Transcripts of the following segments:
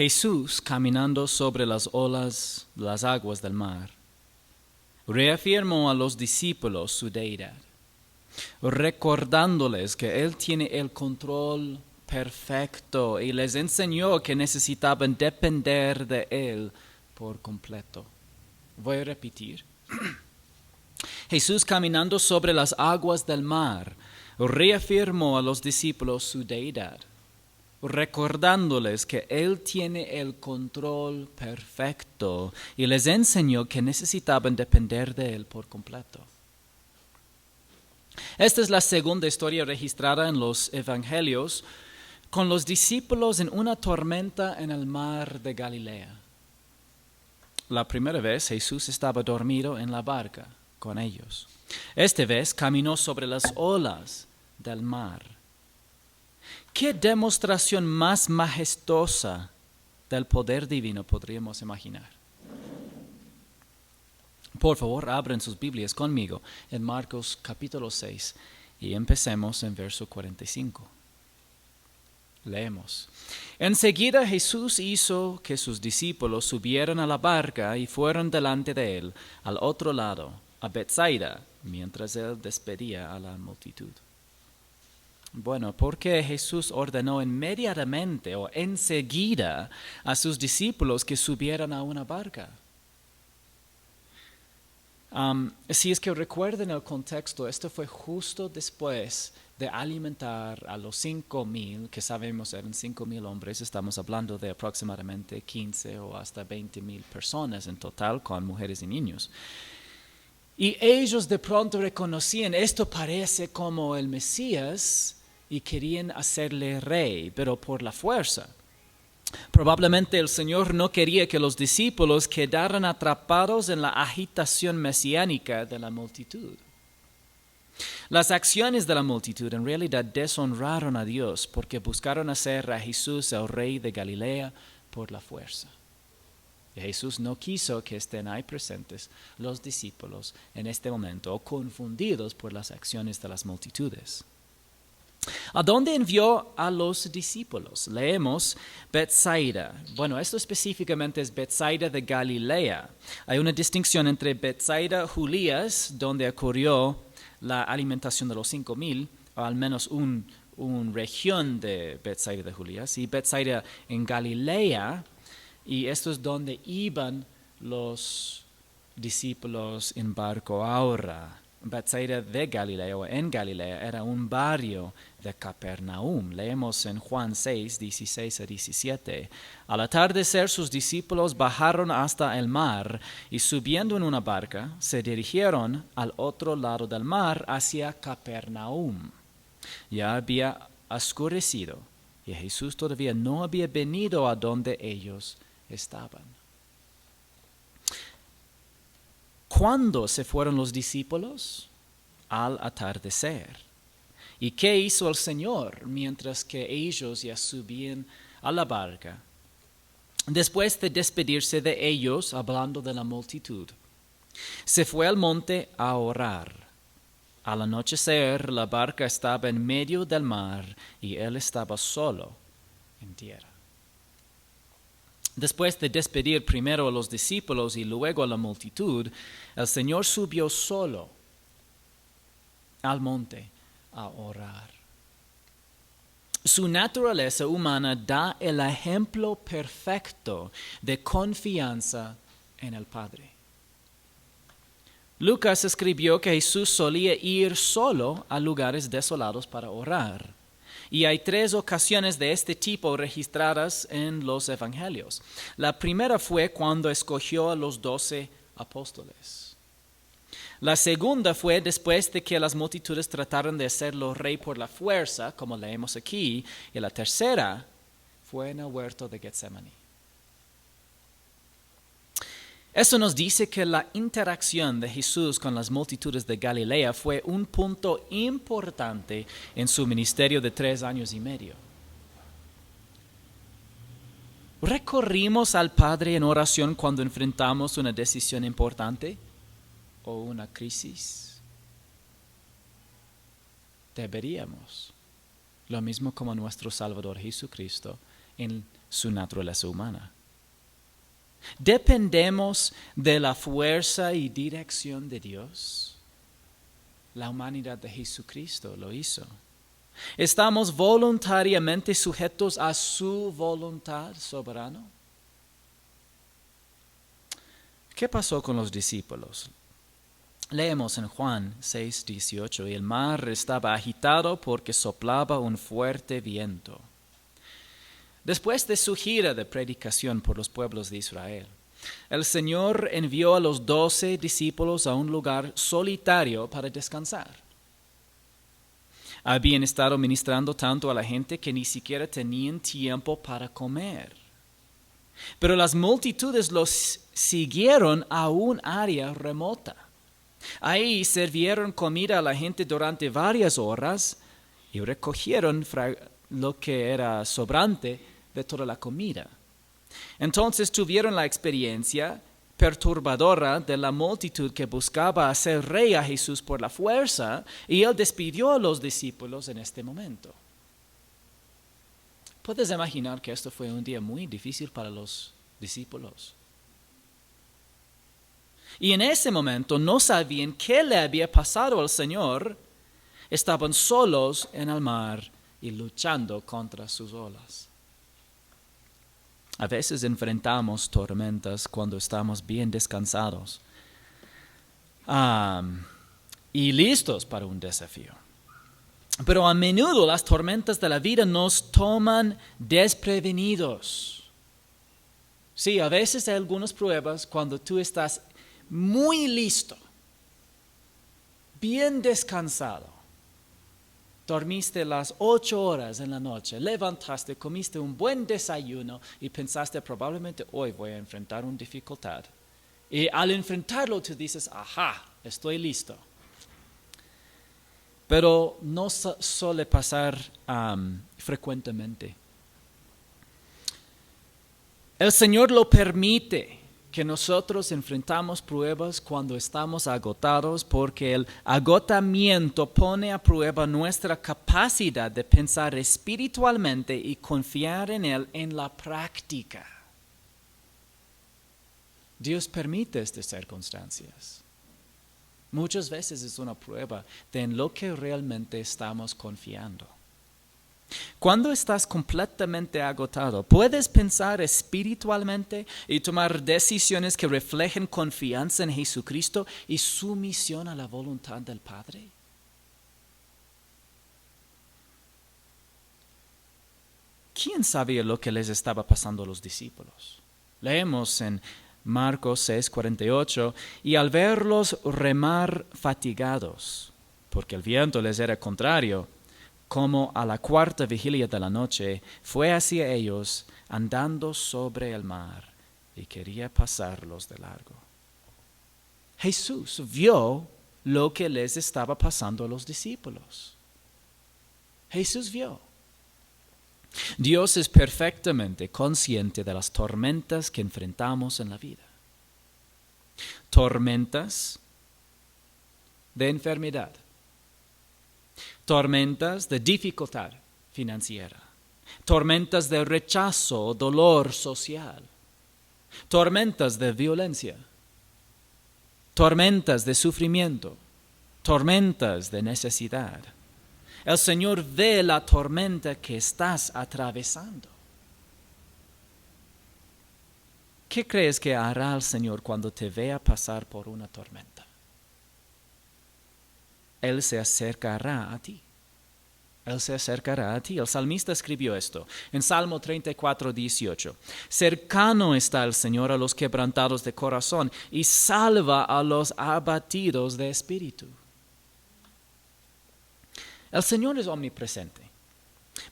Jesús, caminando sobre las olas, las aguas del mar, reafirmó a los discípulos su deidad, recordándoles que Él tiene el control perfecto y les enseñó que necesitaban depender de Él por completo. Voy a repetir. Jesús, caminando sobre las aguas del mar, reafirmó a los discípulos su deidad, recordándoles que Él tiene el control perfecto y les enseñó que necesitaban depender de Él por completo. Esta es la segunda historia registrada en los Evangelios con los discípulos en una tormenta en el mar de Galilea. La primera vez Jesús estaba dormido en la barca con ellos. Esta vez caminó sobre las olas del mar. ¿Qué demostración más majestuosa del poder divino podríamos imaginar? Por favor, abran sus Biblias conmigo en Marcos capítulo 6 y empecemos en verso 45. Leemos. Enseguida Jesús hizo que sus discípulos subieran a la barca y fueron delante de él al otro lado, a Betsaida, mientras él despedía a la multitud. Bueno, ¿por qué Jesús ordenó inmediatamente o enseguida a sus discípulos que subieran a una barca? Si es que recuerden el contexto, esto fue justo después de alimentar a los 5,000, que sabemos eran 5,000 hombres, estamos hablando de aproximadamente 15 o hasta 20,000 personas en total con mujeres y niños. Y ellos de pronto reconocían, esto parece como el Mesías y querían hacerle rey, pero por la fuerza. Probablemente el Señor no quería que los discípulos quedaran atrapados en la agitación mesiánica de la multitud. Las acciones de la multitud en realidad deshonraron a Dios porque buscaron hacer a Jesús el rey de Galilea por la fuerza. Y Jesús no quiso que estén ahí presentes los discípulos en este momento, confundidos por las acciones de las multitudes. ¿A dónde envió a los discípulos? Leemos Betsaida. Bueno, esto específicamente es Betsaida de Galilea. Hay una distinción entre Betsaida Julias, donde ocurrió la alimentación de los 5,000, o al menos una región de Betsaida de Julias, y Betsaida en Galilea, y esto es donde iban los discípulos en barco ahora. Betsaida de Galilea o en Galilea era un barrio de Capernaum. Leemos en Juan 6, 16 a 17. Al atardecer sus discípulos bajaron hasta el mar y subiendo en una barca se dirigieron al otro lado del mar hacia Capernaum. Ya había oscurecido y Jesús todavía no había venido a donde ellos estaban. ¿Cuándo se fueron los discípulos? Al atardecer. ¿Y qué hizo el Señor mientras que ellos ya subían a la barca? Después de despedirse de ellos, hablando de la multitud, se fue al monte a orar. Al anochecer, la barca estaba en medio del mar y él estaba solo en tierra. Después de despedir primero a los discípulos y luego a la multitud, el Señor subió solo al monte a orar. Su naturaleza humana da el ejemplo perfecto de confianza en el Padre. Lucas escribió que Jesús solía ir solo a lugares desolados para orar. Y hay 3 ocasiones de este tipo registradas en los evangelios. La primera fue cuando escogió a los 12 apóstoles. La segunda fue después de que las multitudes trataron de hacerlo rey por la fuerza, como leemos aquí. Y la tercera fue en el huerto de Getsemaní. Eso nos dice que la interacción de Jesús con las multitudes de Galilea fue un punto importante en su ministerio de 3 años y medio. ¿Recorrimos al Padre en oración cuando enfrentamos una decisión importante o una crisis? Deberíamos. Lo mismo como nuestro Salvador Jesucristo en su naturaleza humana. ¿Dependemos de la fuerza y dirección de Dios? La humanidad de Jesucristo lo hizo. ¿Estamos voluntariamente sujetos a su voluntad soberana? ¿Qué pasó con los discípulos? Leemos en Juan 6:18, y el mar estaba agitado porque soplaba un fuerte viento. Después de su gira de predicación por los pueblos de Israel, el Señor envió a los 12 discípulos a un lugar solitario para descansar. Habían estado ministrando tanto a la gente que ni siquiera tenían tiempo para comer. Pero las multitudes los siguieron a un área remota. Ahí sirvieron comida a la gente durante varias horas y recogieron lo que era sobrante de toda la comida. Entonces tuvieron la experiencia perturbadora de la multitud que buscaba hacer rey a Jesús por la fuerza, y él despidió a los discípulos en este momento. ¿Puedes imaginar que esto fue un día muy difícil para los discípulos? Y en ese momento no sabían qué le había pasado al Señor. Estaban solos en el mar y luchando contra sus olas. A veces enfrentamos tormentas cuando estamos bien descansados y listos para un desafío. Pero a menudo las tormentas de la vida nos toman desprevenidos. Sí, a veces hay algunas pruebas cuando tú estás muy listo, bien descansado. Dormiste las 8 horas en la noche, levantaste, comiste un buen desayuno y pensaste probablemente hoy voy a enfrentar una dificultad. Y al enfrentarlo tú dices, ajá, estoy listo. Pero no suele pasar frecuentemente. El Señor lo permite que nosotros enfrentamos pruebas cuando estamos agotados, porque el agotamiento pone a prueba nuestra capacidad de pensar espiritualmente y confiar en Él en la práctica. Dios permite estas circunstancias. Muchas veces es una prueba de en lo que realmente estamos confiando. Cuando estás completamente agotado, ¿puedes pensar espiritualmente y tomar decisiones que reflejen confianza en Jesucristo y sumisión a la voluntad del Padre? ¿Quién sabía lo que les estaba pasando a los discípulos? Leemos en Marcos 6:48, y al verlos remar fatigados, porque el viento les era contrario, como a la 4ª vigilia de la noche, fue hacia ellos andando sobre el mar y quería pasarlos de largo. Jesús vio lo que les estaba pasando a los discípulos. Jesús vio. Dios es perfectamente consciente de las tormentas que enfrentamos en la vida. Tormentas de enfermedad. Tormentas de dificultad financiera, tormentas de rechazo o dolor social, tormentas de violencia, tormentas de sufrimiento, tormentas de necesidad. El Señor ve la tormenta que estás atravesando. ¿Qué crees que hará el Señor cuando te vea pasar por una tormenta? Él se acercará a ti. Él se acercará a ti. El salmista escribió esto en Salmo 34:18. Cercano está el Señor a los quebrantados de corazón y salva a los abatidos de espíritu. El Señor es omnipresente,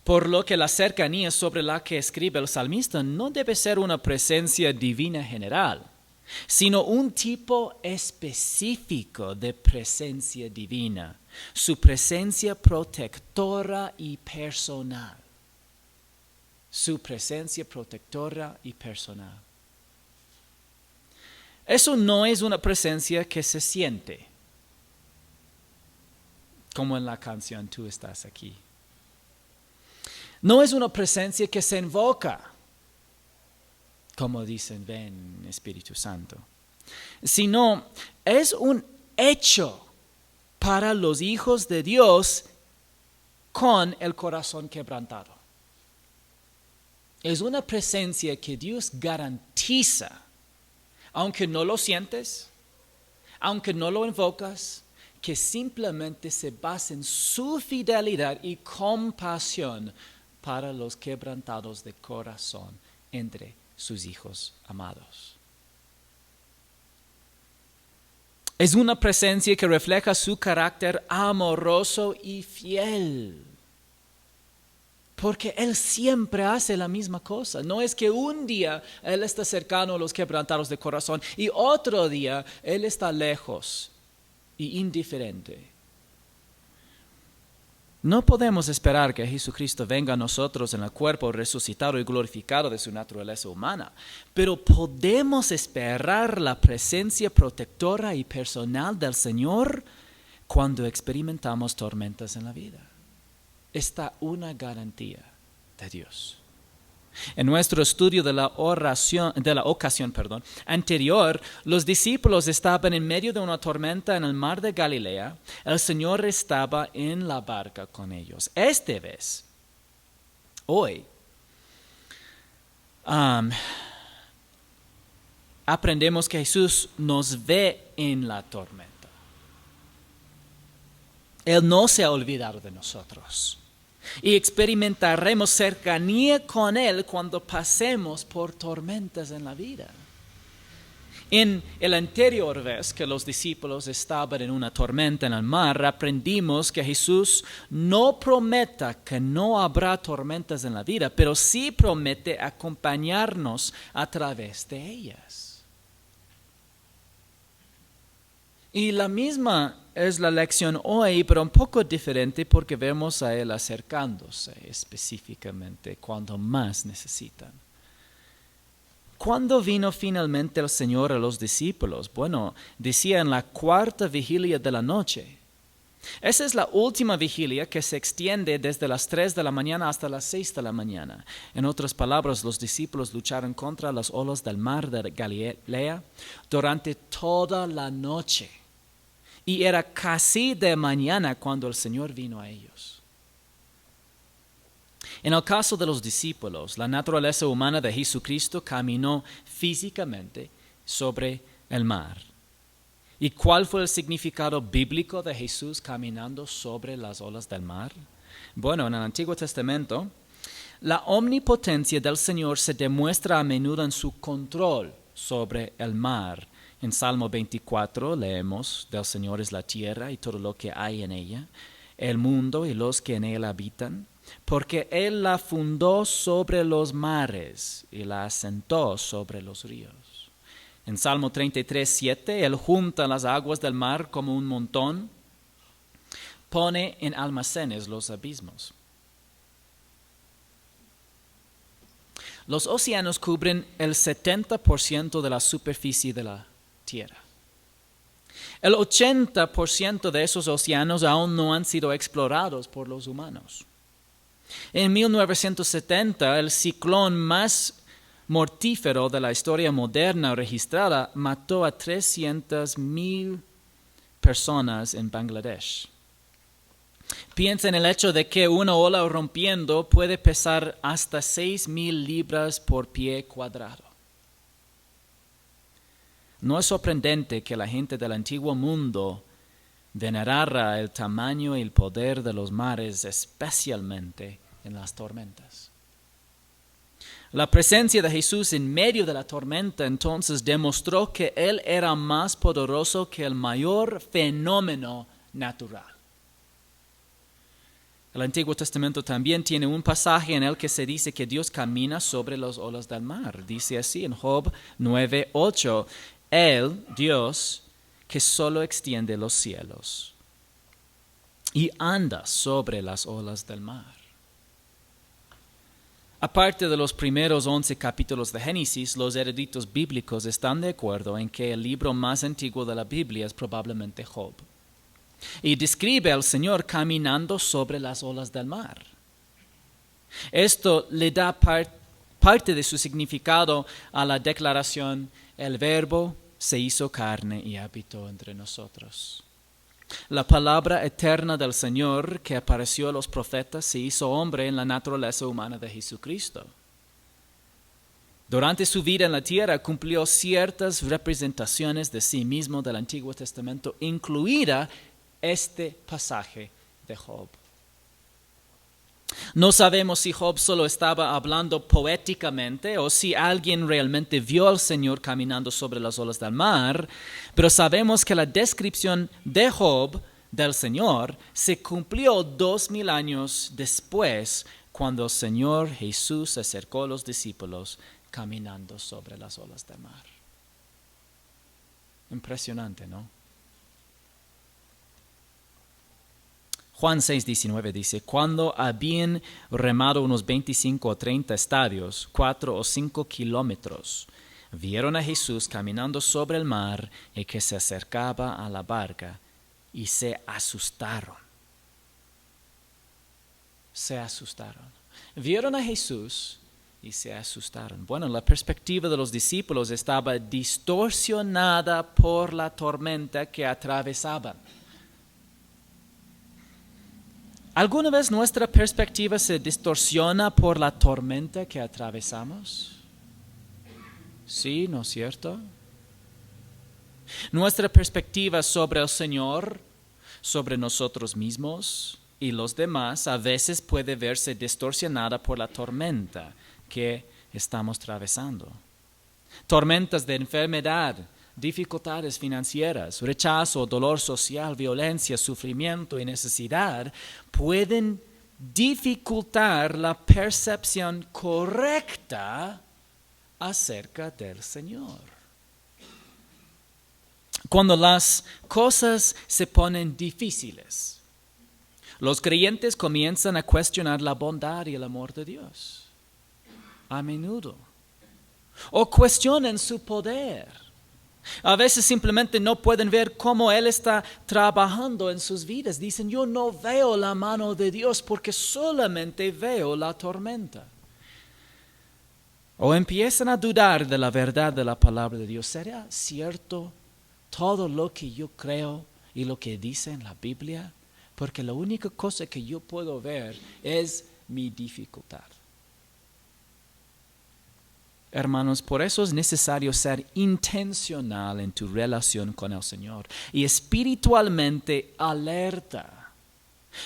por lo que la cercanía sobre la que escribe el salmista no debe ser una presencia divina general, sino un tipo específico de presencia divina, su presencia protectora y personal. Su presencia protectora y personal. Eso no es una presencia que se siente, como en la canción Tú estás aquí. No es una presencia que se invoca, como dicen, ven Espíritu Santo, sino es un hecho para los hijos de Dios con el corazón quebrantado. Es una presencia que Dios garantiza, aunque no lo sientes, aunque no lo invocas, que simplemente se basa en su fidelidad y compasión para los quebrantados de corazón entre sus hijos amados. Es una presencia que refleja su carácter amoroso y fiel. Porque Él siempre hace la misma cosa. No es que un día Él está cercano a los quebrantados de corazón y otro día Él está lejos y indiferente. No podemos esperar que Jesucristo venga a nosotros en el cuerpo resucitado y glorificado de su naturaleza humana, pero podemos esperar la presencia protectora y personal del Señor cuando experimentamos tormentas en la vida. Está una garantía de Dios. En nuestro estudio de la ocasión anterior, los discípulos estaban en medio de una tormenta en el mar de Galilea. El Señor estaba en la barca con ellos. Hoy, aprendemos que Jesús nos ve en la tormenta. Él no se ha olvidado de nosotros. Y experimentaremos cercanía con Él cuando pasemos por tormentas en la vida. En el anterior vez que los discípulos estaban en una tormenta en el mar, aprendimos que Jesús no promete que no habrá tormentas en la vida, pero sí promete acompañarnos a través de ellas. Y la misma es la lección hoy, pero un poco diferente porque vemos a Él acercándose específicamente cuando más necesitan. ¿Cuándo vino finalmente el Señor a los discípulos? Bueno, decía en la cuarta vigilia de la noche. Esa es la última vigilia que se extiende desde las 3 de la mañana hasta las 6 de la mañana. En otras palabras, los discípulos lucharon contra las olas del mar de Galilea durante toda la noche. Y era casi de mañana cuando el Señor vino a ellos. En el caso de los discípulos, la naturaleza humana de Jesucristo caminó físicamente sobre el mar. ¿Y cuál fue el significado bíblico de Jesús caminando sobre las olas del mar? Bueno, en el Antiguo Testamento, la omnipotencia del Señor se demuestra a menudo en su control sobre el mar. En Salmo 24 leemos, del Señor es la tierra y todo lo que hay en ella, el mundo y los que en él habitan, porque Él la fundó sobre los mares y la asentó sobre los ríos. En Salmo 33:7, Él junta las aguas del mar como un montón, pone en almacenes los abismos. Los océanos cubren el 70% de la superficie de la tierra. El 80% de esos océanos aún no han sido explorados por los humanos. En 1970, el ciclón más mortífero de la historia moderna registrada mató a 300,000 personas en Bangladesh. Piensa en el hecho de que una ola rompiendo puede pesar hasta 6,000 libras por pie cuadrado. No es sorprendente que la gente del antiguo mundo venerara el tamaño y el poder de los mares, especialmente en las tormentas. La presencia de Jesús en medio de la tormenta entonces demostró que Él era más poderoso que el mayor fenómeno natural. El Antiguo Testamento también tiene un pasaje en el que se dice que Dios camina sobre las olas del mar. Dice así en Job 9:8, Él, Dios, que solo extiende los cielos y anda sobre las olas del mar. Aparte de los primeros 11 capítulos de Génesis, los eruditos bíblicos están de acuerdo en que el libro más antiguo de la Biblia es probablemente Job. Y describe al Señor caminando sobre las olas del mar. Esto le da parte de su significado a la declaración, el Verbo se hizo carne y habitó entre nosotros. La palabra eterna del Señor que apareció a los profetas se hizo hombre en la naturaleza humana de Jesucristo. Durante su vida en la tierra cumplió ciertas representaciones de sí mismo del Antiguo Testamento, incluida este pasaje de Job. No sabemos si Job solo estaba hablando poéticamente o si alguien realmente vio al Señor caminando sobre las olas del mar, pero sabemos que la descripción de Job del Señor se cumplió 2000 años después, cuando el Señor Jesús se acercó a los discípulos caminando sobre las olas del mar. Impresionante, ¿no? Juan 6:19 dice, cuando habían remado unos 25 o 30 estadios, 4 o 5 kilómetros, vieron a Jesús caminando sobre el mar y que se acercaba a la barca y se asustaron. Se asustaron. Vieron a Jesús y se asustaron. Bueno, la perspectiva de los discípulos estaba distorsionada por la tormenta que atravesaban. ¿Alguna vez nuestra perspectiva se distorsiona por la tormenta que atravesamos? Sí, ¿no es cierto? Nuestra perspectiva sobre el Señor, sobre nosotros mismos y los demás, a veces puede verse distorsionada por la tormenta que estamos atravesando. Tormentas de enfermedad, dificultades financieras, rechazo, dolor social, violencia, sufrimiento y necesidad pueden dificultar la percepción correcta acerca del Señor. Cuando las cosas se ponen difíciles, los creyentes comienzan a cuestionar la bondad y el amor de Dios. A menudo. O cuestionan su poder. A veces simplemente no pueden ver cómo Él está trabajando en sus vidas. Dicen, yo no veo la mano de Dios porque solamente veo la tormenta. O empiezan a dudar de la verdad de la palabra de Dios. ¿Será cierto todo lo que yo creo y lo que dice en la Biblia? Porque la única cosa que yo puedo ver es mi dificultad. Hermanos, por eso es necesario ser intencional en tu relación con el Señor y espiritualmente alerta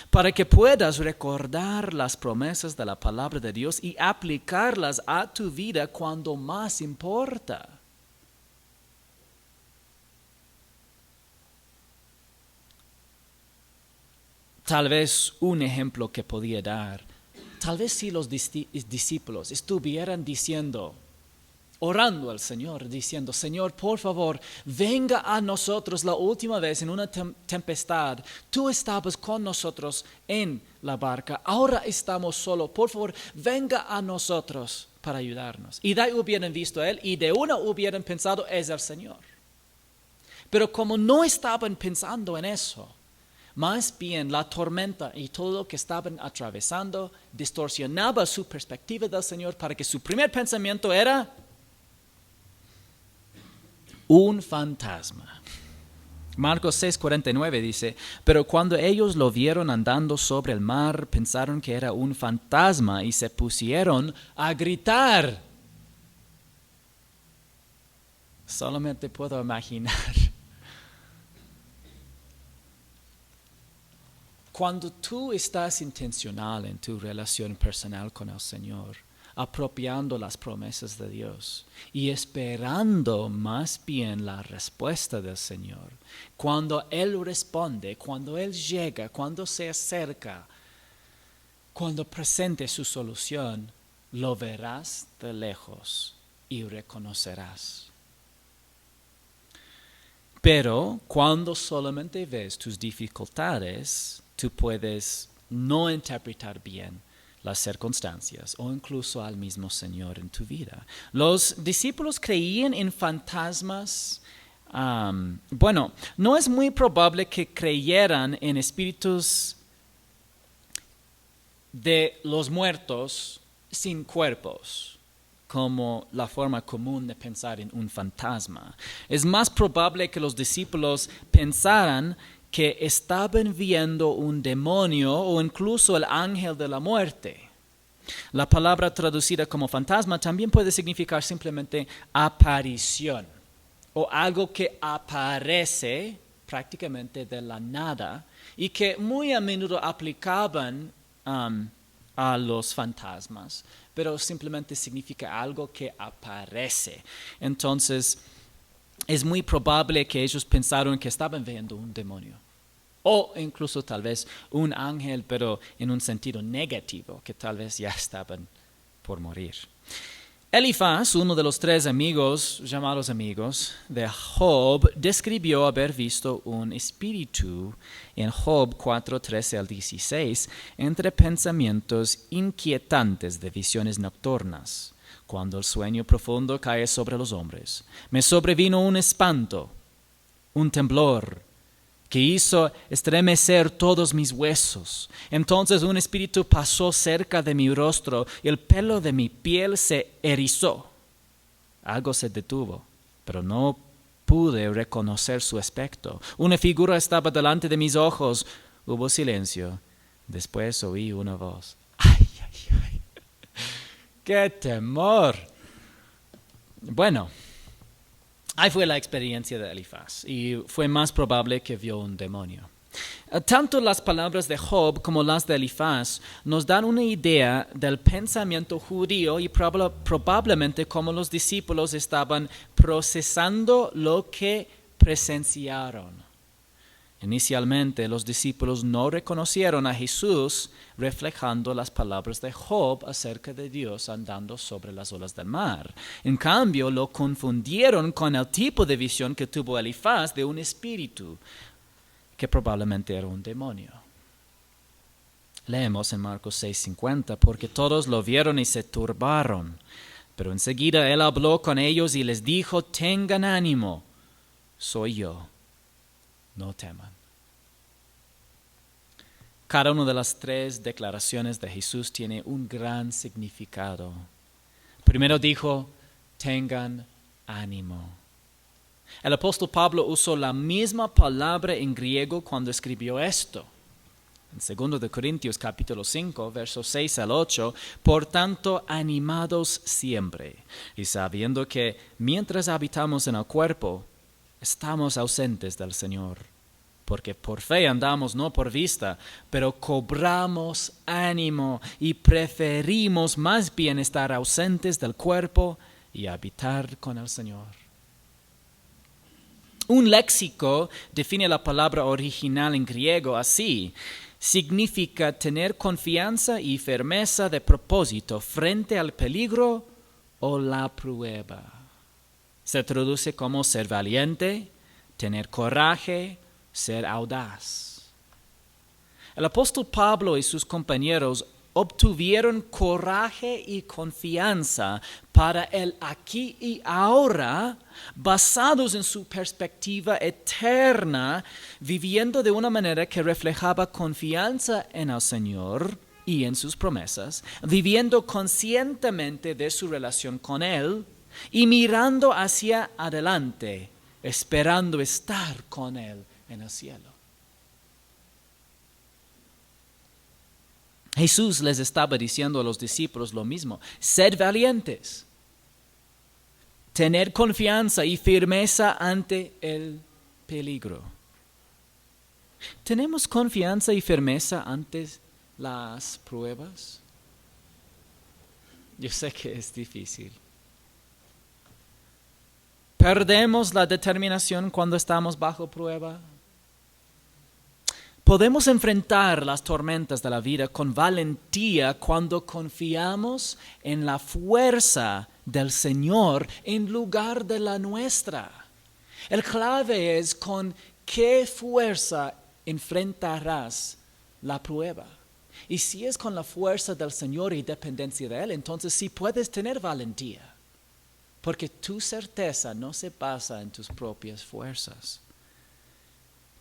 para que puedas recordar las promesas de la palabra de Dios y aplicarlas a tu vida cuando más importa. Tal vez un ejemplo que podía dar, tal vez si los discípulos estuvieran orando al Señor, diciendo, Señor, por favor, venga a nosotros la última vez en una tempestad. Tú estabas con nosotros en la barca, ahora estamos solos. Por favor, venga a nosotros para ayudarnos. Y de ahí hubieran visto a Él y de una hubieran pensado, es el Señor. Pero como no estaban pensando en eso, más bien la tormenta y todo lo que estaban atravesando distorsionaba su perspectiva del Señor para que su primer pensamiento era un fantasma. Marcos 6:49 dice, pero cuando ellos lo vieron andando sobre el mar, pensaron que era un fantasma y se pusieron a gritar. Solamente puedo imaginar. Cuando tú estás intencional en tu relación personal con el Señor, apropiando las promesas de Dios y esperando más bien la respuesta del Señor, cuando Él responde, cuando Él llega, cuando se acerca, cuando presente su solución, lo verás de lejos y reconocerás. Pero cuando solamente ves tus dificultades, tú puedes no interpretar bien las circunstancias o incluso al mismo Señor en tu vida. Los discípulos creían en fantasmas. No es muy probable que creyeran en espíritus de los muertos sin cuerpos. como la forma común de pensar en un fantasma. Es más probable que los discípulos pensaran que estaban viendo un demonio o incluso el ángel de la muerte. La palabra traducida como fantasma también puede significar simplemente aparición o algo que aparece prácticamente de la nada y que muy a menudo aplicaban a los fantasmas, pero simplemente significa algo que aparece. Entonces, es muy probable que ellos pensaron que estaban viendo un demonio. O incluso tal vez un ángel, pero en un sentido negativo, que tal vez ya estaban por morir. Elifaz, uno de los 3 amigos, llamados amigos de Job, describió haber visto un espíritu en Job 4:13 al 16, entre pensamientos inquietantes de visiones nocturnas, cuando el sueño profundo cae sobre los hombres. Me sobrevino un espanto, un temblor, que hizo estremecer todos mis huesos. Entonces un espíritu pasó cerca de mi rostro y el pelo de mi piel se erizó. Algo se detuvo, pero no pude reconocer su aspecto. Una figura estaba delante de mis ojos. Hubo silencio. Después oí una voz. ¡Ay, ay, ay! ¡Qué temor! Bueno, ahí fue la experiencia de Elifaz y fue más probable que vio un demonio. Tanto las palabras de Job como las de Elifaz nos dan una idea del pensamiento judío y probablemente cómo los discípulos estaban procesando lo que presenciaron. Inicialmente, los discípulos no reconocieron a Jesús reflejando las palabras de Job acerca de Dios andando sobre las olas del mar. En cambio, lo confundieron con el tipo de visión que tuvo Elifaz de un espíritu, que probablemente era un demonio. Leemos en Marcos 6:50, porque todos lo vieron y se turbaron. Pero enseguida él habló con ellos y les dijo, tengan ánimo, soy yo. No teman. Cada una de las 3 declaraciones de Jesús tiene un gran significado. Primero dijo, tengan ánimo. El apóstol Pablo usó la misma palabra en griego cuando escribió esto. En 2 Corintios capítulo 5, versos 6 al 8, por tanto, animados siempre, y sabiendo que mientras habitamos en el cuerpo, estamos ausentes del Señor, porque por fe andamos, no por vista, pero cobramos ánimo y preferimos más bien estar ausentes del cuerpo y habitar con el Señor. Un léxico define la palabra original en griego así: significa tener confianza y firmeza de propósito frente al peligro o la prueba. Se traduce como ser valiente, tener coraje, ser audaz. El apóstol Pablo y sus compañeros obtuvieron coraje y confianza para el aquí y ahora, basados en su perspectiva eterna, viviendo de una manera que reflejaba confianza en el Señor y en sus promesas, viviendo conscientemente de su relación con Él y mirando hacia adelante, esperando estar con Él en el cielo. Jesús les estaba diciendo a los discípulos lo mismo: sed valientes, tener confianza y firmeza ante el peligro. ¿Tenemos confianza y firmeza ante las pruebas? Yo sé que es difícil. ¿Perdemos la determinación cuando estamos bajo prueba? Podemos enfrentar las tormentas de la vida con valentía cuando confiamos en la fuerza del Señor en lugar de la nuestra. El clave es con qué fuerza enfrentarás la prueba. Y si es con la fuerza del Señor y dependencia de Él, entonces sí puedes tener valentía. Porque tu certeza no se basa en tus propias fuerzas.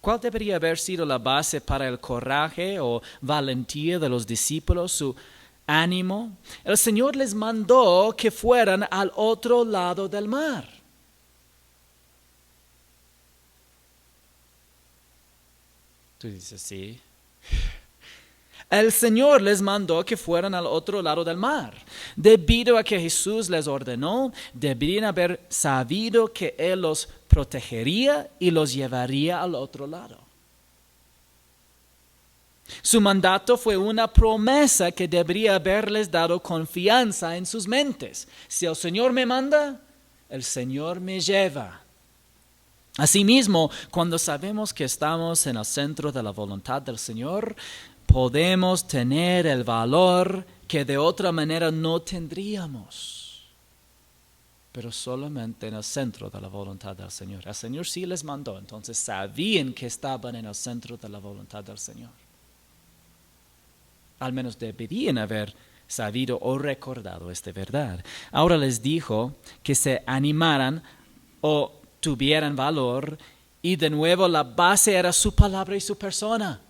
¿Cuál debería haber sido la base para el coraje o valentía de los discípulos? Su ánimo, el Señor les mandó que fueran al otro lado del mar. Tú dices, sí. El Señor les mandó que fueran al otro lado del mar. Debido a que Jesús les ordenó, deberían haber sabido que Él los protegería y los llevaría al otro lado. Su mandato fue una promesa que debería haberles dado confianza en sus mentes. Si el Señor me manda, el Señor me lleva. Asimismo, cuando sabemos que estamos en el centro de la voluntad del Señor, podemos tener el valor que de otra manera no tendríamos, pero solamente en el centro de la voluntad del Señor. El Señor sí les mandó, entonces sabían que estaban en el centro de la voluntad del Señor. Al menos deberían haber sabido o recordado esta verdad. Ahora les dijo que se animaran o tuvieran valor, y de nuevo la base era su palabra y su persona,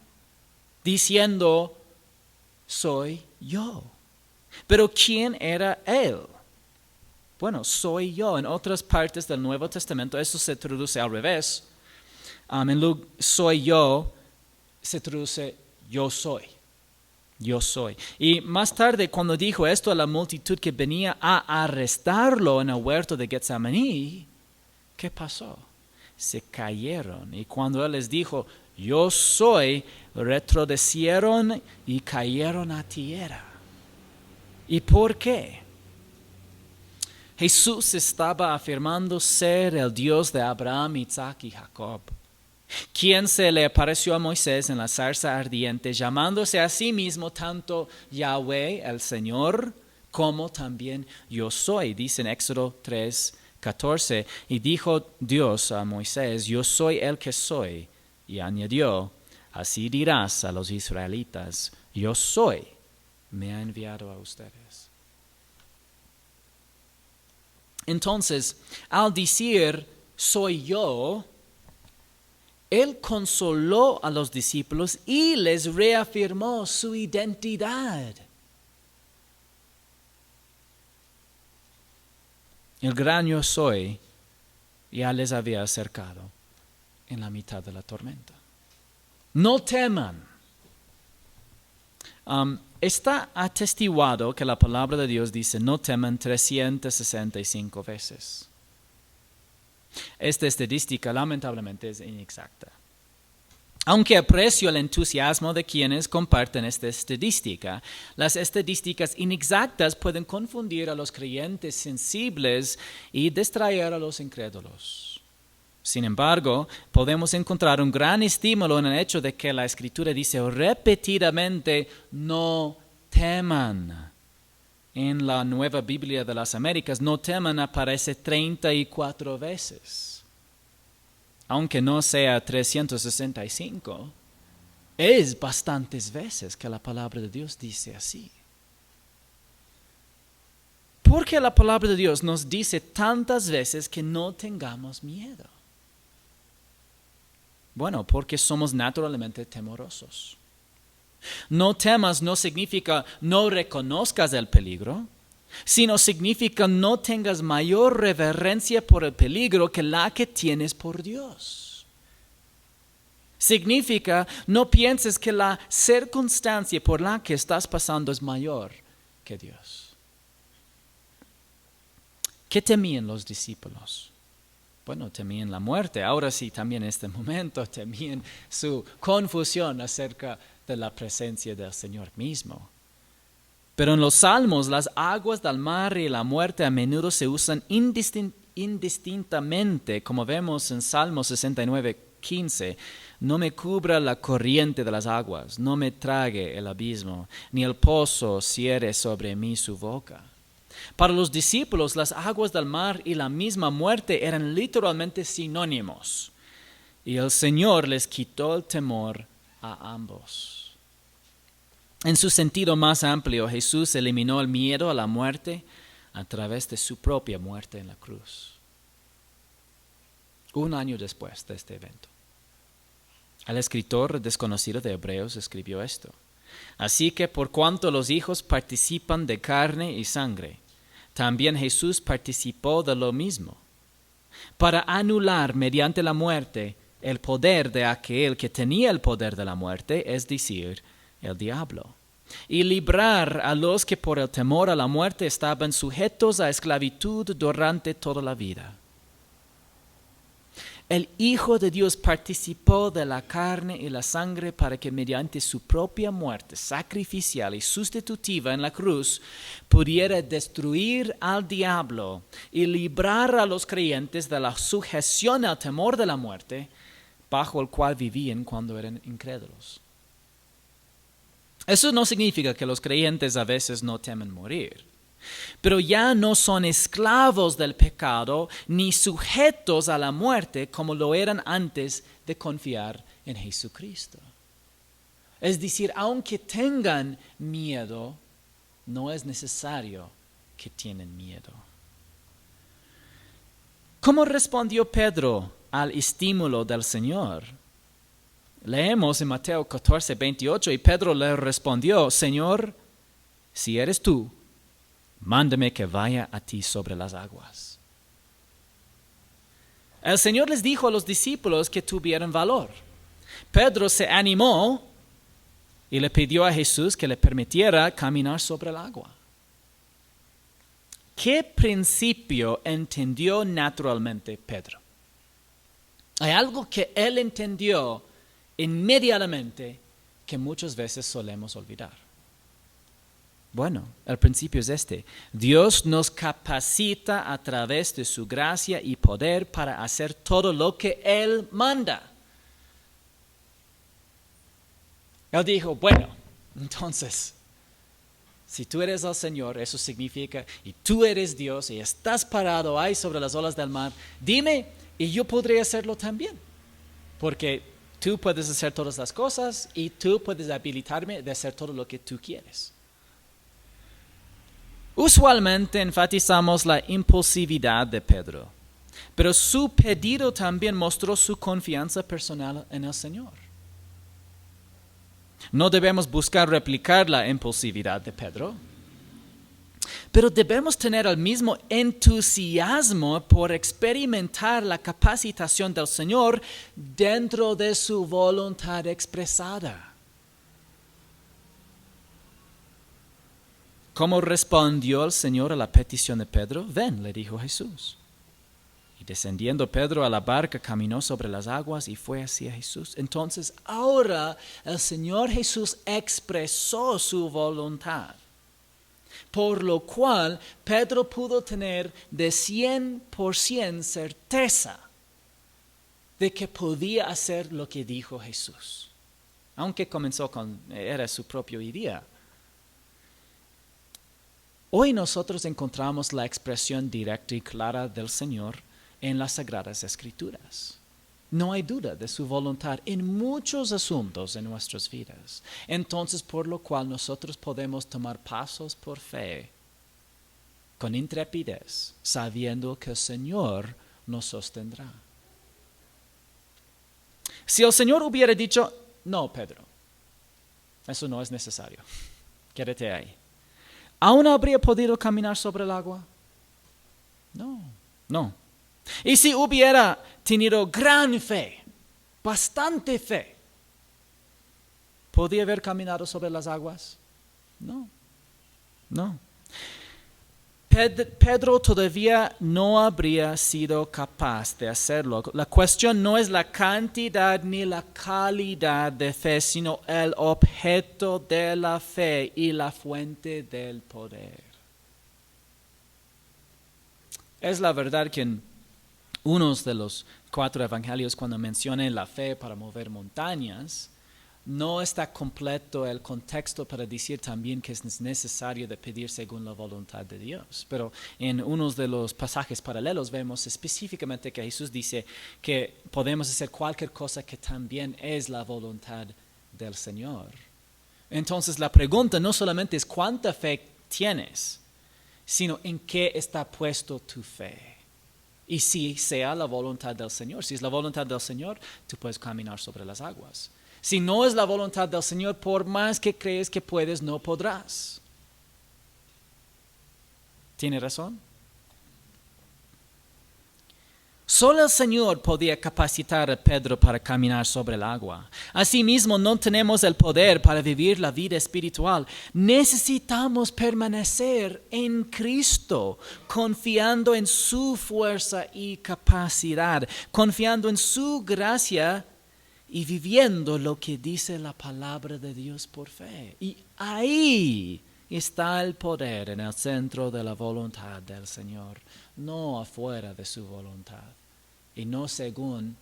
diciendo, soy yo. Pero ¿quién era Él? Bueno, soy yo. En otras partes del Nuevo Testamento eso se traduce al revés. Soy yo se traduce yo soy. Yo soy. Y más tarde, cuando dijo esto a la multitud que venía a arrestarlo en el huerto de Getsemaní, ¿qué pasó? Se cayeron. Y cuando Él les dijo, yo soy, retrocedieron y cayeron a tierra. ¿Y por qué? Jesús estaba afirmando ser el Dios de Abraham, Isaac y Jacob, quien se le apareció a Moisés en la zarza ardiente, llamándose a sí mismo tanto Yahweh, el Señor, como también yo soy. Dice en Éxodo 3:14, y dijo Dios a Moisés, yo soy el que soy. Y añadió, así dirás a los israelitas, yo soy, me ha enviado a ustedes. Entonces, al decir soy yo, Él consoló a los discípulos y les reafirmó su identidad. El gran yo soy ya les había acercado en la mitad de la tormenta. No teman. Está atestiguado que la palabra de Dios dice no teman 365 veces. Esta estadística lamentablemente es inexacta. Aunque aprecio el entusiasmo de quienes comparten esta estadística, las estadísticas inexactas pueden confundir a los creyentes sensibles y distraer a los incrédulos. Sin embargo, podemos encontrar un gran estímulo en el hecho de que la Escritura dice repetidamente, no teman. En la Nueva Biblia de las Américas, no teman aparece 34 veces. Aunque no sea 365, es bastantes veces que la palabra de Dios dice así. ¿Por qué la palabra de Dios nos dice tantas veces que no tengamos miedo? Bueno, porque somos naturalmente temerosos. No temas no significa no reconozcas el peligro, sino significa no tengas mayor reverencia por el peligro que la que tienes por Dios. Significa no pienses que la circunstancia por la que estás pasando es mayor que Dios. ¿Qué temían los discípulos? Bueno, temían la muerte. Ahora sí, también en este momento temían su confusión acerca de la presencia del Señor mismo. Pero en los Salmos, las aguas del mar y la muerte a menudo se usan indistintamente, como vemos en Salmo 69:15. No me cubra la corriente de las aguas, no me trague el abismo, ni el pozo cierre sobre mí su boca. Para los discípulos, las aguas del mar y la misma muerte eran literalmente sinónimos. Y el Señor les quitó el temor a ambos. En su sentido más amplio, Jesús eliminó el miedo a la muerte a través de su propia muerte en la cruz. Un año después de este evento, el escritor desconocido de Hebreos escribió esto. Así que por cuanto los hijos participan de carne y sangre, también Jesús participó de lo mismo, para anular mediante la muerte el poder de aquel que tenía el poder de la muerte, es decir, el diablo, y librar a los que por el temor a la muerte estaban sujetos a esclavitud durante toda la vida. El Hijo de Dios participó de la carne y la sangre para que mediante su propia muerte sacrificial y sustitutiva en la cruz pudiera destruir al diablo y librar a los creyentes de la sujeción al temor de la muerte bajo el cual vivían cuando eran incrédulos. Eso no significa que los creyentes a veces no temen morir, pero ya no son esclavos del pecado ni sujetos a la muerte como lo eran antes de confiar en Jesucristo. Es decir, aunque tengan miedo, no es necesario que tienen miedo. ¿Cómo respondió Pedro al estímulo del Señor? Leemos en Mateo 14, 28, y Pedro le respondió: Señor, si eres tú, mándame que vaya a ti sobre las aguas. El Señor les dijo a los discípulos que tuvieran valor. Pedro se animó y le pidió a Jesús que le permitiera caminar sobre el agua. ¿Qué principio entendió naturalmente Pedro? Hay algo que él entendió inmediatamente que muchas veces solemos olvidar. Bueno, el principio es este: Dios nos capacita a través de su gracia y poder para hacer todo lo que Él manda. Él dijo, bueno, entonces, si tú eres el Señor, eso significa, y tú eres Dios, y estás parado ahí sobre las olas del mar, dime, y yo podré hacerlo también. Porque tú puedes hacer todas las cosas, y tú puedes habilitarme de hacer todo lo que tú quieres. Usualmente enfatizamos la impulsividad de Pedro, pero su pedido también mostró su confianza personal en el Señor. No debemos buscar replicar la impulsividad de Pedro, pero debemos tener el mismo entusiasmo por experimentar la capacitación del Señor dentro de su voluntad expresada. ¿Cómo respondió el Señor a la petición de Pedro? Ven, le dijo Jesús. Y descendiendo Pedro a la barca, caminó sobre las aguas y fue hacia Jesús. Entonces, ahora el Señor Jesús expresó su voluntad, por lo cual Pedro pudo tener de 100% certeza de que podía hacer lo que dijo Jesús. Aunque era su propia idea. Hoy nosotros encontramos la expresión directa y clara del Señor en las Sagradas Escrituras. No hay duda de su voluntad en muchos asuntos en nuestras vidas. Entonces, por lo cual nosotros podemos tomar pasos por fe, con intrepidez, sabiendo que el Señor nos sostendrá. Si el Señor hubiera dicho, no, Pedro, eso no es necesario, quédate ahí, ¿aún habría podido caminar sobre el agua? No. Y si hubiera tenido gran fe, bastante fe, ¿podía haber caminado sobre las aguas? No. Pedro todavía no habría sido capaz de hacerlo. La cuestión no es la cantidad ni la calidad de fe, sino el objeto de la fe y la fuente del poder. Es la verdad que en unos de los 4 evangelios, cuando mencionan la fe para mover montañas, no está completo el contexto para decir también que es necesario de pedir según la voluntad de Dios. Pero en unos de los pasajes paralelos vemos específicamente que Jesús dice que podemos hacer cualquier cosa que también es la voluntad del Señor. Entonces la pregunta no solamente es cuánta fe tienes, sino en qué está puesto tu fe. Y si sea la voluntad del Señor. Si es la voluntad del Señor, tú puedes caminar sobre las aguas. Si no es la voluntad del Señor, por más que crees que puedes, no podrás. ¿Tiene razón? Solo el Señor podía capacitar a Pedro para caminar sobre el agua. Asimismo, no tenemos el poder para vivir la vida espiritual. Necesitamos permanecer en Cristo, confiando en su fuerza y capacidad, confiando en su gracia y viviendo lo que dice la palabra de Dios por fe. Y ahí está el poder, en el centro de la voluntad del Señor, no afuera de su voluntad y no según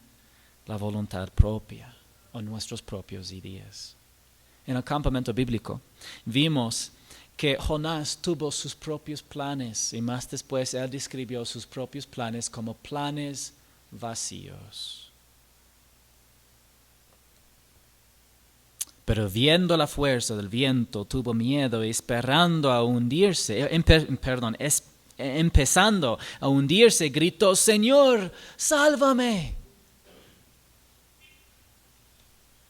la voluntad propia o nuestros propios ideas. En el campamento bíblico vimos que Jonás tuvo sus propios planes y más después él describió sus propios planes como planes vacíos. Pero viendo la fuerza del viento, tuvo miedo y esperando a hundirse, empezando a hundirse, gritó: Señor, sálvame.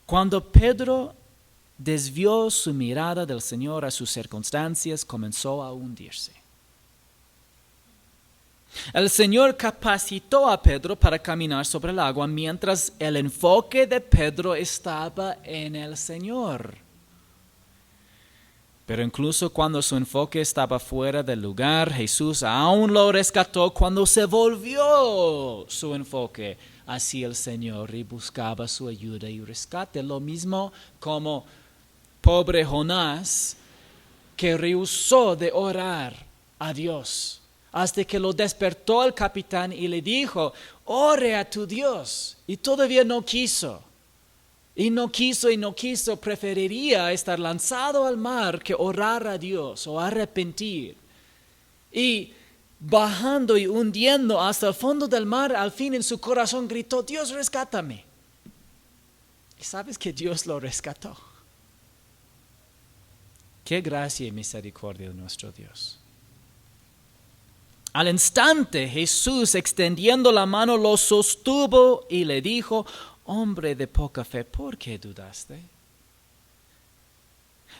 Cuando Pedro desvió su mirada del Señor a sus circunstancias, comenzó a hundirse. El Señor capacitó a Pedro para caminar sobre el agua mientras el enfoque de Pedro estaba en el Señor. Pero incluso cuando su enfoque estaba fuera del lugar, Jesús aún lo rescató cuando se volvió su enfoque hacia el Señor y buscaba su ayuda y rescate. Lo mismo como pobre Jonás, que rehusó de orar a Dios hasta que lo despertó el capitán y le dijo: ore a tu Dios. Y todavía no quiso. Y no quiso, preferiría estar lanzado al mar que orar a Dios o arrepentir. Y bajando y hundiendo hasta el fondo del mar, al fin en su corazón gritó: Dios, rescátame. ¿Y sabes que Dios lo rescató? Qué gracia y misericordia de nuestro Dios. Al instante Jesús, extendiendo la mano, lo sostuvo y le dijo: hombre de poca fe, ¿por qué dudaste?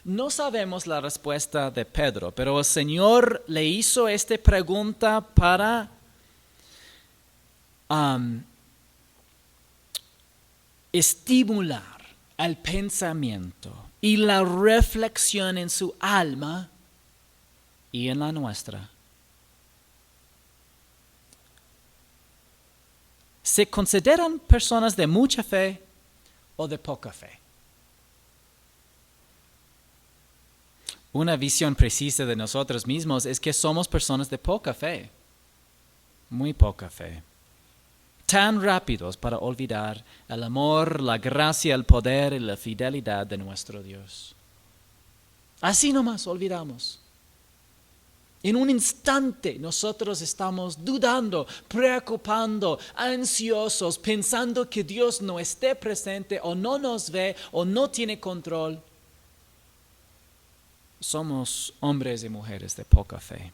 No sabemos la respuesta de Pedro, pero el Señor le hizo esta pregunta para estimular el pensamiento y la reflexión en su alma y en la nuestra. ¿Se consideran personas de mucha fe o de poca fe? Una visión precisa de nosotros mismos es que somos personas de poca fe, muy poca fe. Tan rápidos para olvidar el amor, la gracia, el poder y la fidelidad de nuestro Dios. Así nomás olvidamos. En un instante nosotros estamos dudando, preocupando, ansiosos, pensando que Dios no esté presente o no nos ve o no tiene control. Somos hombres y mujeres de poca fe.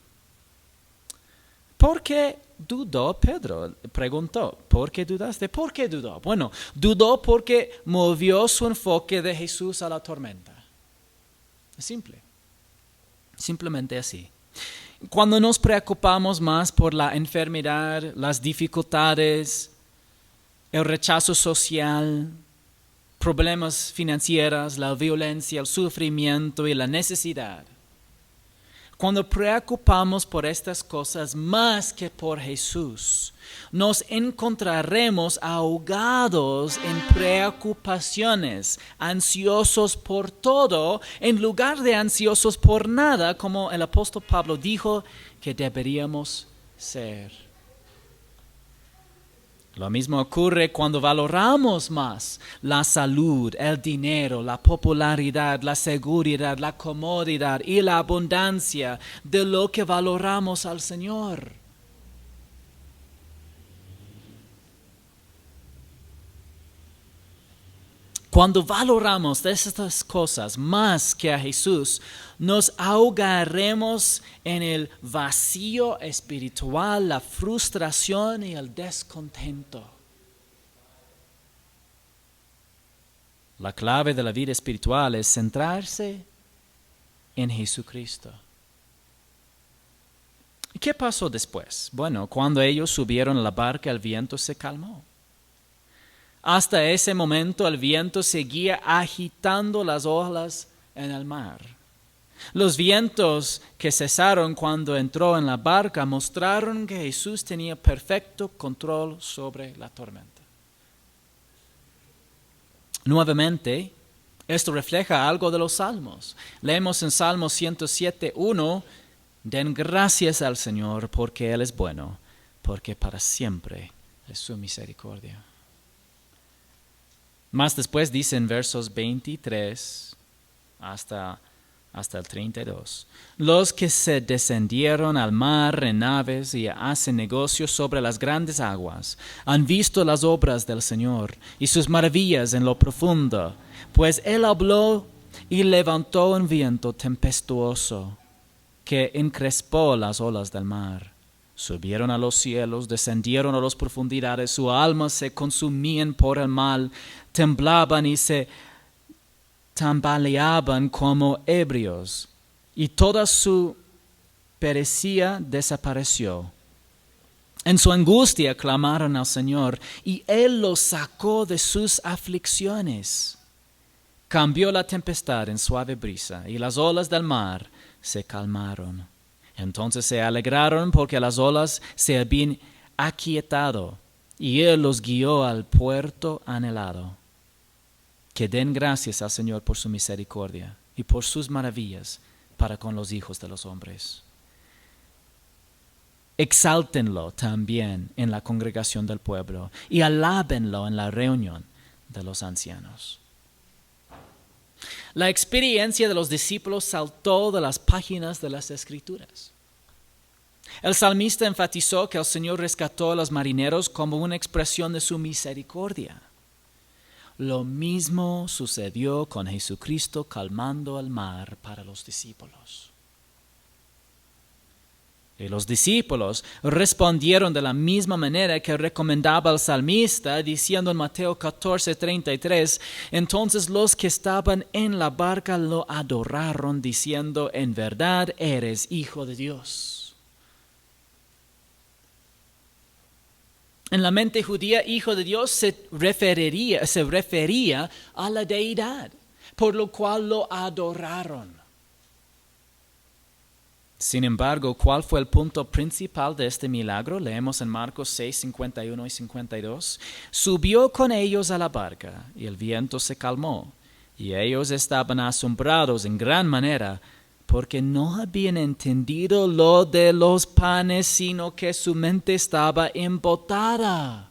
¿Por qué dudó Pedro? Preguntó, ¿por qué dudaste? ¿Por qué dudó? Bueno, dudó porque movió su enfoque de Jesús a la tormenta. Es simple. Simplemente así. Cuando nos preocupamos más por la enfermedad, las dificultades, el rechazo social, problemas financieros, la violencia, el sufrimiento y la necesidad. Cuando preocupamos por estas cosas más que por Jesús, nos encontraremos ahogados en preocupaciones, ansiosos por todo, en lugar de ansiosos por nada, como el apóstol Pablo dijo que deberíamos ser. Lo mismo ocurre cuando valoramos más la salud, el dinero, la popularidad, la seguridad, la comodidad y la abundancia de lo que valoramos al Señor. Cuando valoramos estas cosas más que a Jesús, nos ahogaremos en el vacío espiritual, la frustración y el descontento. La clave de la vida espiritual es centrarse en Jesucristo. ¿Qué pasó después? Bueno, cuando ellos subieron a la barca, el viento se calmó. Hasta ese momento el viento seguía agitando las olas en el mar. Los vientos que cesaron cuando entró en la barca mostraron que Jesús tenía perfecto control sobre la tormenta. Nuevamente, esto refleja algo de los salmos. Leemos en Salmo 107:1, den gracias al Señor porque Él es bueno, porque para siempre es su misericordia. Más después dice en versos 23 hasta el 32, los que se descendieron al mar en naves y hacen negocios sobre las grandes aguas, han visto las obras del Señor y sus maravillas en lo profundo, pues Él habló y levantó un viento tempestuoso que encrespó las olas del mar. Subieron a los cielos, descendieron a las profundidades, su alma se consumían por el mal, temblaban y se tambaleaban como ebrios, y toda su pericia desapareció. En su angustia clamaron al Señor, y Él los sacó de sus aflicciones. Cambió la tempestad en suave brisa, y las olas del mar se calmaron. Entonces se alegraron porque las olas se habían aquietado, y Él los guió al puerto anhelado. Que den gracias al Señor por su misericordia y por sus maravillas para con los hijos de los hombres. Exáltenlo también en la congregación del pueblo y alábenlo en la reunión de los ancianos. La experiencia de los discípulos saltó de las páginas de las Escrituras. El salmista enfatizó que el Señor rescató a los marineros como una expresión de su misericordia. Lo mismo sucedió con Jesucristo calmando el mar para los discípulos. Y los discípulos respondieron de la misma manera que recomendaba el salmista, diciendo en Mateo 14:33, entonces los que estaban en la barca lo adoraron, diciendo, en verdad eres Hijo de Dios. En la mente judía, Hijo de Dios se refería a la deidad, por lo cual lo adoraron. Sin embargo, ¿cuál fue el punto principal de este milagro? Leemos en Marcos 6:51 y 52. Subió con ellos a la barca, y el viento se calmó, y ellos estaban asombrados en gran manera, porque no habían entendido lo de los panes, sino que su mente estaba embotada.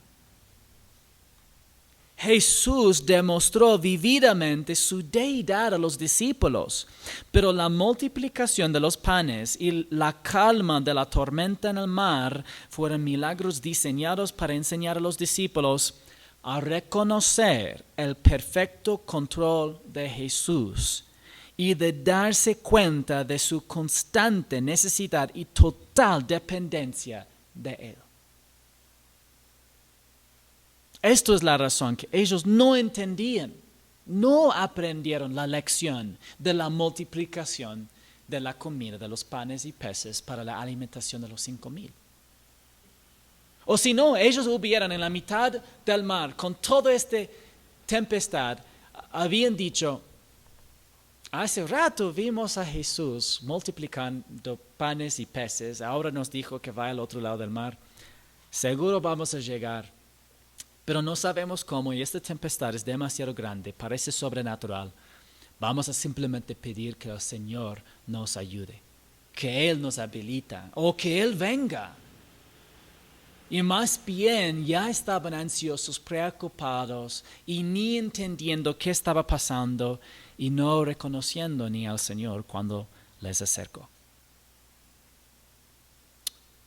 Jesús demostró vividamente su deidad a los discípulos, pero la multiplicación de los panes y la calma de la tormenta en el mar fueron milagros diseñados para enseñar a los discípulos a reconocer el perfecto control de Jesús y de darse cuenta de su constante necesidad y total dependencia de Él. Esto es la razón que ellos no entendían, no aprendieron la lección de la multiplicación de la comida de los panes y peces para la alimentación de los 5,000. O si no, ellos hubieran en la mitad del mar, con toda esta tempestad, habían dicho, hace rato vimos a Jesús multiplicando panes y peces, ahora nos dijo que va al otro lado del mar. Seguro vamos a llegar, pero no sabemos cómo y esta tempestad es demasiado grande, parece sobrenatural. Vamos a simplemente pedir que el Señor nos ayude, que Él nos habilita o que Él venga. Y más bien ya estaban ansiosos, preocupados y ni entendiendo qué estaba pasando y no reconociendo ni al Señor cuando les acercó.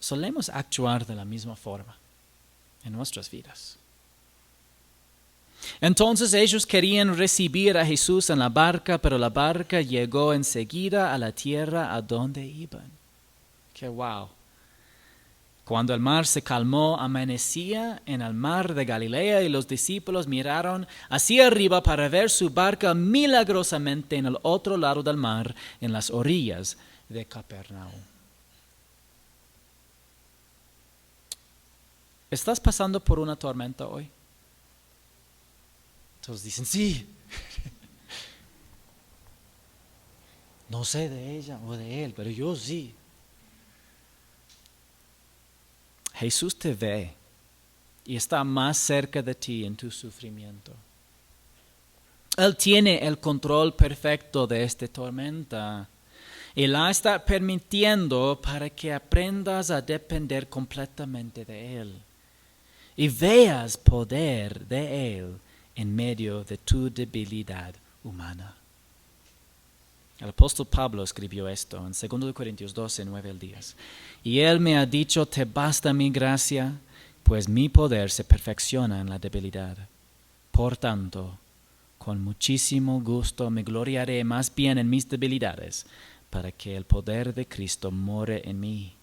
Solemos actuar de la misma forma en nuestras vidas. Entonces ellos querían recibir a Jesús en la barca, pero la barca llegó enseguida a la tierra a donde iban. ¡Qué wow! Cuando el mar se calmó, amanecía en el mar de Galilea y los discípulos miraron hacia arriba para ver su barca milagrosamente en el otro lado del mar, en las orillas de Capernaum. ¿Estás pasando por una tormenta hoy? Todos dicen, sí. No sé de ella o de él, pero yo sí. Jesús te ve y está más cerca de ti en tu sufrimiento. Él tiene el control perfecto de esta tormenta y la está permitiendo para que aprendas a depender completamente de Él y veas poder de Él en medio de tu debilidad humana. El apóstol Pablo escribió esto en 2 Corintios 12, 9 al 10. Y él me ha dicho, te basta mi gracia, pues mi poder se perfecciona en la debilidad. Por tanto, con muchísimo gusto me gloriaré más bien en mis debilidades, para que el poder de Cristo more en mí.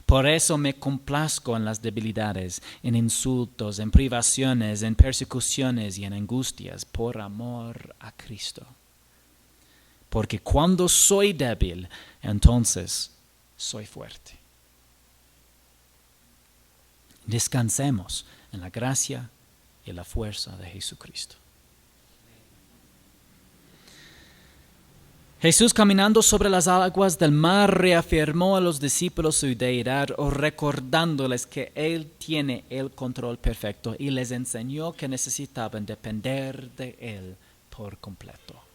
Por eso me complazco en las debilidades, en insultos, en privaciones, en persecuciones y en angustias, por amor a Cristo. Porque cuando soy débil, entonces soy fuerte. Descansemos en la gracia y la fuerza de Jesucristo. Jesús, caminando sobre las aguas del mar, reafirmó a los discípulos su deidad, recordándoles que Él tiene el control perfecto y les enseñó que necesitaban depender de Él por completo.